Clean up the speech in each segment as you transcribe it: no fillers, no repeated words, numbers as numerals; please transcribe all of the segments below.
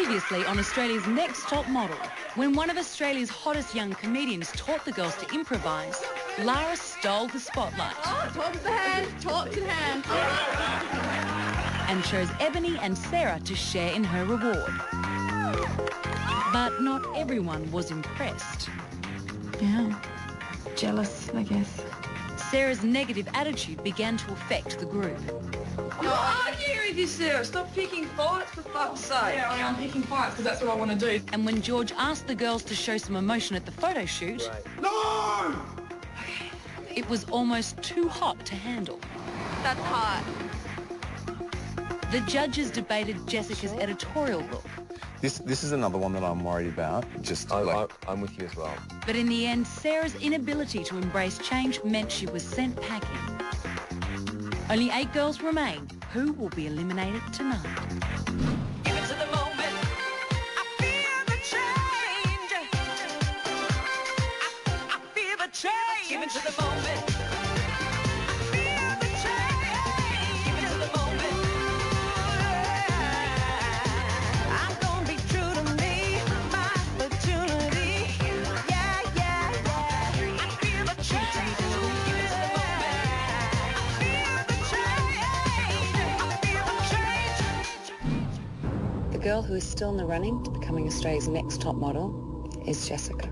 Previously on Australia's Next Top Model, when one of Australia's hottest young comedians taught the girls to improvise, Lara stole the spotlight. Oh, talk to the hand, talk to the hand. And chose Ebony and Sarah to share in her reward. But not everyone was impressed. Yeah, jealous, I guess. Sarah's negative attitude began to affect the group. You're arguing with you, Sarah. Stop picking fights, for fuck's sake. Yeah, I am picking fights because that's what I want to do. And when George asked the girls to show some emotion at the photo shoot... No! It was almost too hot to handle. That's hot. The judges debated Jessica's editorial look. This is another one that I'm worried about. I'm with you as well. But in the end, Sarah's inability to embrace change meant she was sent packing. Only 8 girls remain. Who will be eliminated tonight? Give it to the moment. I feel the change. I feel the change. Give it to the moment. I feel the change. Give it to the moment. I'm gonna be true to me. My opportunity. Yeah, yeah, yeah. I feel the change. Give it to the moment. I feel the change. I feel the change. The girl who is still in the running to becoming Australia's next top model is Jessica.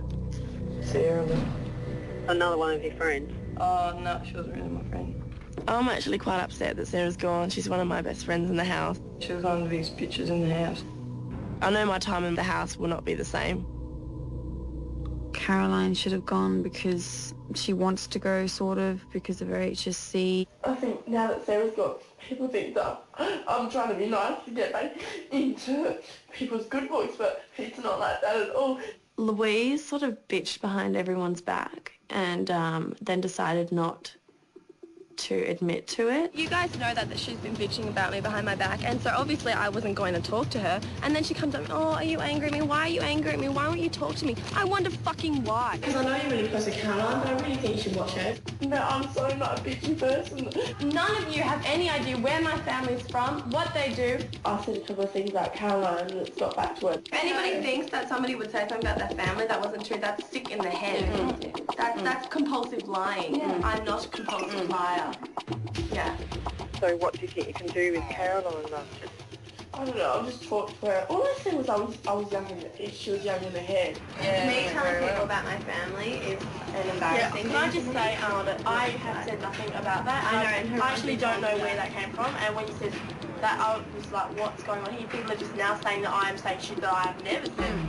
Sarah. Another one of your friends. Oh, no, she wasn't really my friend. I'm actually quite upset that Sarah's gone. She's one of my best friends in the house. She was one of these pictures in the house. I know my time in the house will not be the same. Caroline should have gone because she wants to go, sort of, because of her HSC. I think now that Sarah's gone, people think that I'm trying to be nice to get back into people's good books, but it's not like that at all. Louise sort of bitched behind everyone's back and then decided not to admit to it. You guys know that she's been bitching about me behind my back, and so obviously I wasn't going to talk to her. And then she comes up, oh, are you angry at me? Why are you angry at me? Why won't you talk to me? I wonder fucking why. Because I know you're really close to Caroline, but I really think you should watch her. No, I'm so not a bitchy person. None of you have any idea where my family's from, what they do. I said a couple of things about Caroline and it's got back to her. If anybody thinks that somebody would say something about their family that wasn't true, that's sick in the head. That's compulsive lying. Yeah. I'm not a compulsive liar. Yeah. So what do you think you can do with Caroline? I don't know, I'll just talk to her. All I said was I was young in the she was young in the head. Yeah, me telling people about my family is an embarrassing thing. Can I just say that I have said nothing about that. I know, and I actually don't know where that came from, and when you said that, I was like, what's going on here? People are just now saying that I am saying shit that I have never said.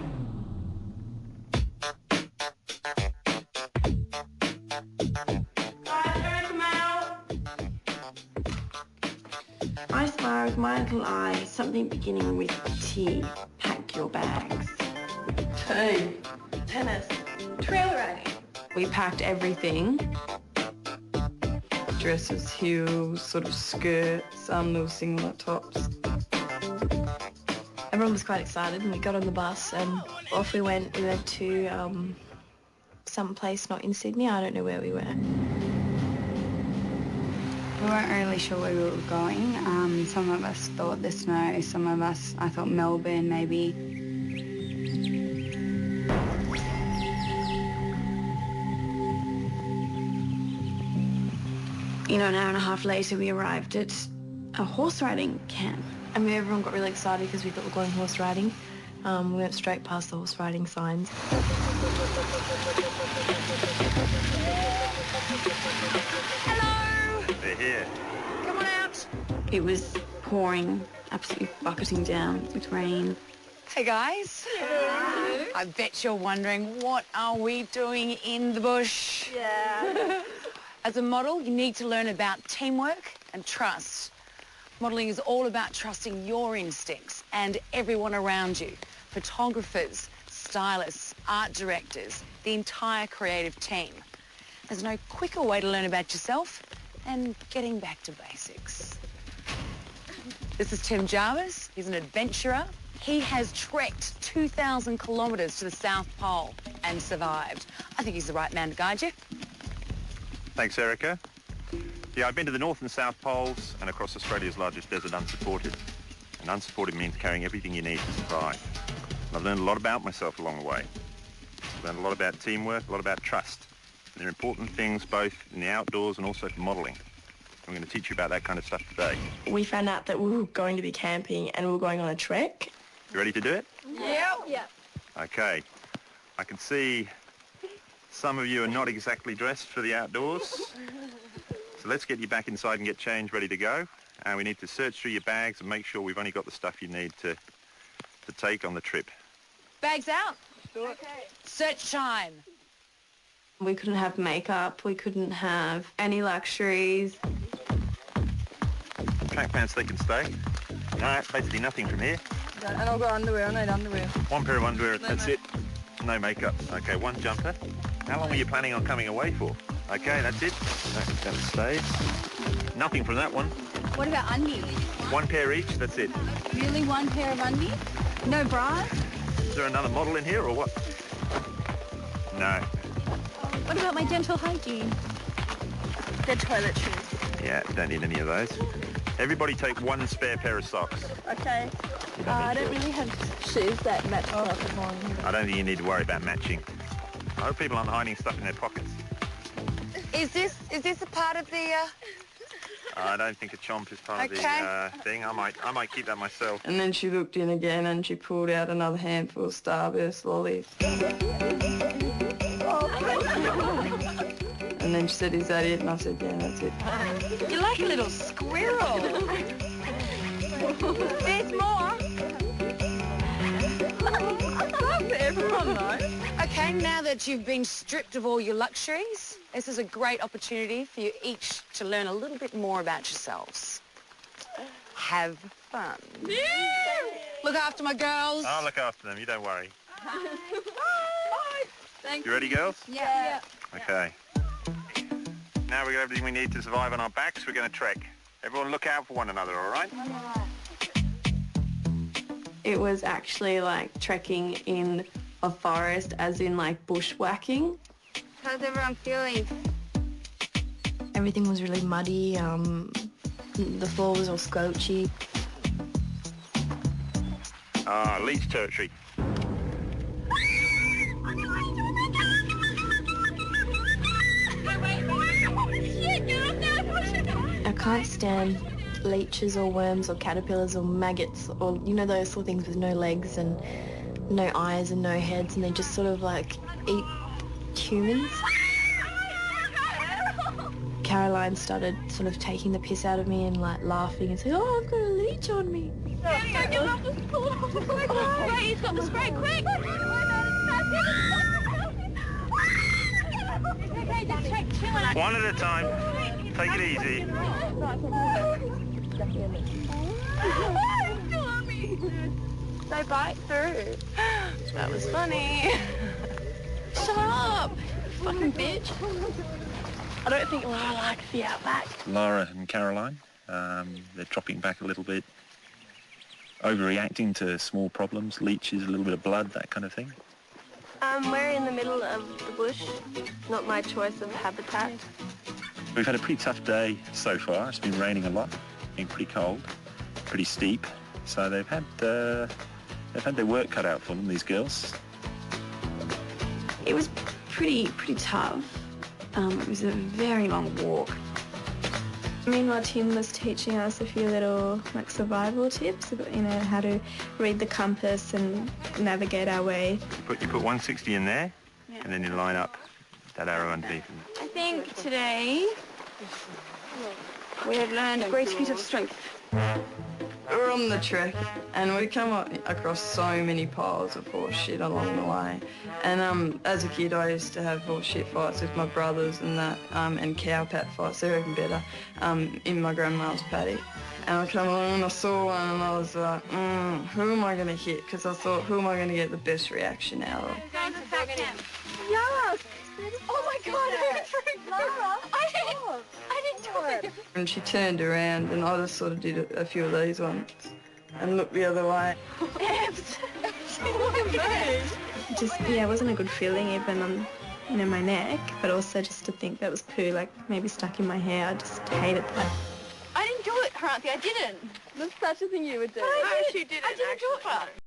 I spy with my little eye, something beginning with T. Pack your bags. Hey. Tennis. Trailer riding. We packed everything. Dresses, heels, sort of skirts, little singlet tops. Everyone was quite excited and we got on the bus and off we went. We went to some place not in Sydney. I don't know where we were. We weren't really sure where we were going. Some of us thought the snow, some of us, I thought Melbourne maybe. You know, an hour and a half later we arrived at a horse riding camp. And everyone got really excited because we thought we were going horse riding. We went straight past the horse riding signs. They're here. Come on out. It was pouring, absolutely bucketing down with rain. Hey guys. Hello. I bet you're wondering, what are we doing in the bush? Yeah. As a model, you need to learn about teamwork and trust. Modelling is all about trusting your instincts and everyone around you. Photographers, stylists, art directors, the entire creative team. There's no quicker way to learn about yourself than getting back to basics. This is Tim Jarvis. He's an adventurer. He has trekked 2,000 kilometres to the South Pole and survived. I think he's the right man to guide you. Thanks, Erica. Yeah, I've been to the North and South Poles and across Australia's largest desert unsupported. And unsupported means carrying everything you need to survive. And I've learned a lot about myself along the way. I've learned a lot about teamwork, a lot about trust. And they're important things both in the outdoors and also for modelling. I'm going to teach you about that kind of stuff today. We found out that we were going to be camping and we were going on a trek. You ready to do it? Yeah. Okay. I can see some of you are not exactly dressed for the outdoors. So let's get you back inside and get changed, ready to go. And we need to search through your bags and make sure we've only got the stuff you need to take on the trip. Bags out. Okay. Search time. We couldn't have makeup, we couldn't have any luxuries. Track pants, they can stay. No, basically nothing from here. And I've got underwear. I need underwear. One pair of underwear, that's it. No makeup. Okay, one jumper. How long are you planning on coming away for? Okay, that's it. That stays. Nothing from that one. What about undies? One pair each, that's it. Really, one pair of undies? No bras? Is there another model in here or what? No. What about my dental hygiene? The toiletries. Yeah, don't need any of those. Everybody take one spare pair of socks. Okay. I don't really have shoes that match up. I don't think you need to worry about matching. I hope people aren't hiding stuff in their pockets. Is this a part of the? I don't think a chomp is part of the thing. I might keep that myself. And then she looked in again and she pulled out another handful of Starburst lollies. And then she said, "Is that it?" And I said, "Yeah, that's it." You're like a little squirrel. There's more. Everyone knows. Okay, now that you've been stripped of all your luxuries, this is a great opportunity for you each to learn a little bit more about yourselves. Have fun. Yeah. Look after my girls. I'll look after them, you don't worry. Bye. Thank You ready, girls? Yeah. Okay. Now we've got everything we need to survive on our backs. We're going to trek. Everyone look out for one another, all right? It was actually like trekking in a forest, as in like bushwhacking. How's everyone feeling? Everything was really muddy. The floor was all squelchy. Leech territory. I can't stand leeches or worms or caterpillars or maggots or, you know, those sort of things with no legs and no eyes and no heads, and they just sort of like eat humans. Caroline started sort of taking the piss out of me and like laughing and saying, "Oh, I've got a leech on me." Get off the floor. Spray, he's got the spray, quick! Okay, just check, chill out. One at a time. Take it easy. They bite through. That was funny. Shut up, fucking bitch. I don't think Laura likes the outback. Laura and Caroline, they're dropping back a little bit, overreacting to small problems, leeches, a little bit of blood, that kind of thing. We're in the middle of the bush. Not my choice of habitat. We've had a pretty tough day so far. It's been raining a lot, been pretty cold, pretty steep. So they've had their work cut out for them, these girls. It was pretty tough. It was a very long walk. Meanwhile, Tim was teaching us a few little like survival tips about, you know, how to read the compass and navigate our way. You put 160 in there, and then you line up that arrow underneath. I think today we have learned a great piece of strength. We're on the trek and we come across so many piles of horse shit along the way. And as a kid I used to have horse shit fights with my brothers and that, and cow pat fights, they're even better, in my grandma's paddock. And I come along and I saw one and I was like, who am I going to hit? Because I thought, who am I going to get the best reaction out of? Yes! Oh my God, Laura! I didn't do it! And she turned around and I just sort of did a few of these ones and looked the other way. Just, yeah, it wasn't a good feeling even on, you know, my neck, but also just to think that was poo, like maybe stuck in my hair. I just hated that. I didn't do it! Auntie. I didn't. That's such a thing you would do. No, she didn't. I didn't do it.